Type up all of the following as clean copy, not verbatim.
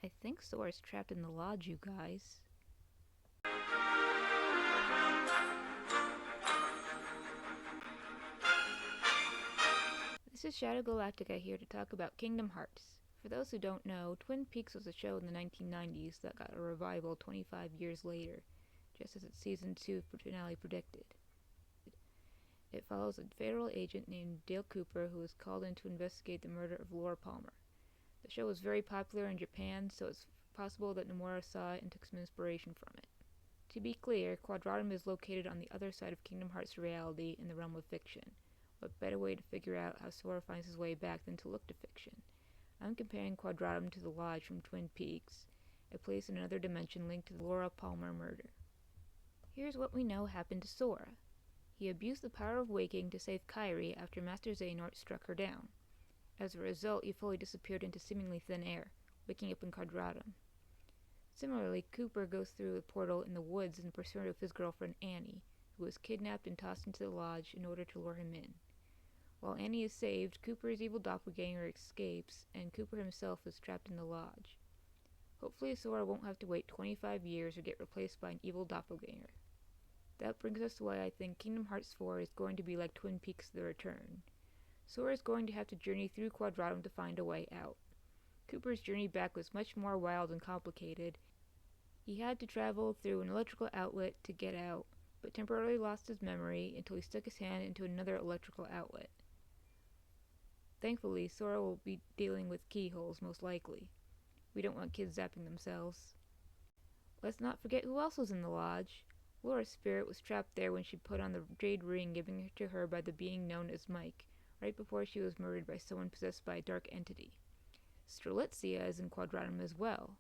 I think Sora's trapped in the lodge, you guys. This is Shadow Galactica here to talk about Kingdom Hearts. For those who don't know, Twin Peaks was a show in the 1990s that got a revival 25 years later, just as its season 2 finale predicted. It follows a federal agent named Dale Cooper who is called in to investigate the murder of Laura Palmer. The show was very popular in Japan, so it's possible that Nomura saw it and took some inspiration from it. To be clear, Quadratum is located on the other side of Kingdom Hearts reality in the realm of fiction. What better way to figure out how Sora finds his way back than to look to fiction? I'm comparing Quadratum to the Lodge from Twin Peaks, a place in another dimension linked to the Laura Palmer murder. Here's what we know happened to Sora. He abused the power of waking to save Kairi after Master Xehanort struck her down. As a result, he fully disappeared into seemingly thin air, waking up in Quadratum. Similarly, Cooper goes through a portal in the woods in pursuit of his girlfriend Annie, who was kidnapped and tossed into the lodge in order to lure him in. While Annie is saved, Cooper's evil doppelganger escapes, and Cooper himself is trapped in the lodge. Hopefully Sora won't have to wait 25 years or get replaced by an evil doppelganger. That brings us to why I think Kingdom Hearts 4 is going to be like Twin Peaks The Return. Sora is going to have to journey through Quadratum to find a way out. Cooper's journey back was much more wild and complicated. He had to travel through an electrical outlet to get out, but temporarily lost his memory until he stuck his hand into another electrical outlet. Thankfully, Sora will be dealing with keyholes most likely. We don't want kids zapping themselves. Let's not forget who else was in the lodge. Laura's spirit was trapped there when she put on the jade ring given to her by the being known as Mike, right before she was murdered by someone possessed by a dark entity. Strelitzia is in Quadratum as well,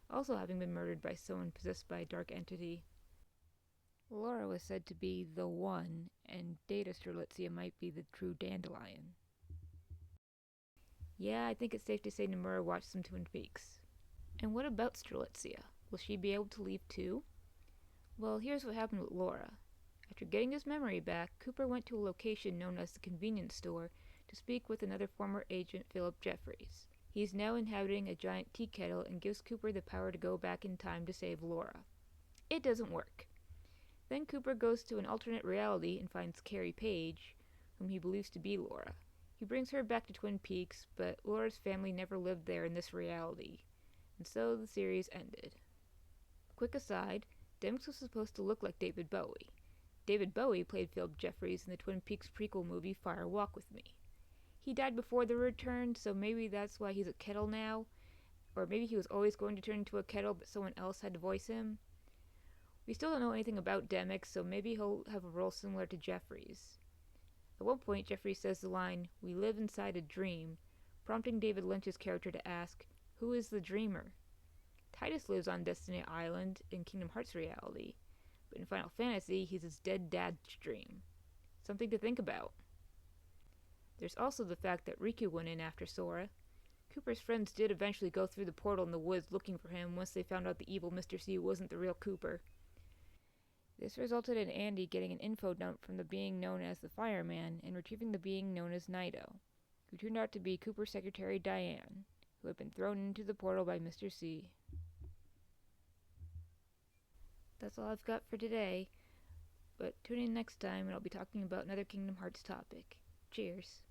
also having been murdered by someone possessed by a dark entity. Laura was said to be the one, and Data Strelitzia might be the true dandelion. Yeah, I think it's safe to say Nomura watched some Twin Peaks. And what about Strelitzia? Will she be able to leave too? Well, here's what happened with Laura. After getting his memory back, Cooper went to a location known as the convenience store to speak with another former agent, Philip Jeffries. He's now inhabiting a giant tea kettle and gives Cooper the power to go back in time to save Laura. It doesn't work. Then Cooper goes to an alternate reality and finds Carrie Page, whom he believes to be Laura. He brings her back to Twin Peaks, but Laura's family never lived there in this reality, and so the series ended. Quick aside, Demix was supposed to look like David Bowie. David Bowie played Philip Jeffries in the Twin Peaks prequel movie Fire Walk With Me. He died before the return, so maybe that's why he's a kettle now, or maybe he was always going to turn into a kettle but someone else had to voice him. We still don't know anything about Demix, so maybe he'll have a role similar to Jeffries. At one point, Jeffries says the line, "We live inside a dream," prompting David Lynch's character to ask, who is the dreamer? Titus lives on Destiny Island in Kingdom Hearts reality, but in Final Fantasy, he's his dead dad's dream. Something to think about. There's also the fact that Riku went in after Sora. Cooper's friends did eventually go through the portal in the woods looking for him once they found out the evil Mr. C wasn't the real Cooper. This resulted in Andy getting an info dump from the being known as the Fireman and retrieving the being known as Nido, who turned out to be Cooper's secretary Diane, who had been thrown into the portal by Mr. C. That's all I've got for today, but tune in next time and I'll be talking about another Kingdom Hearts topic. Cheers.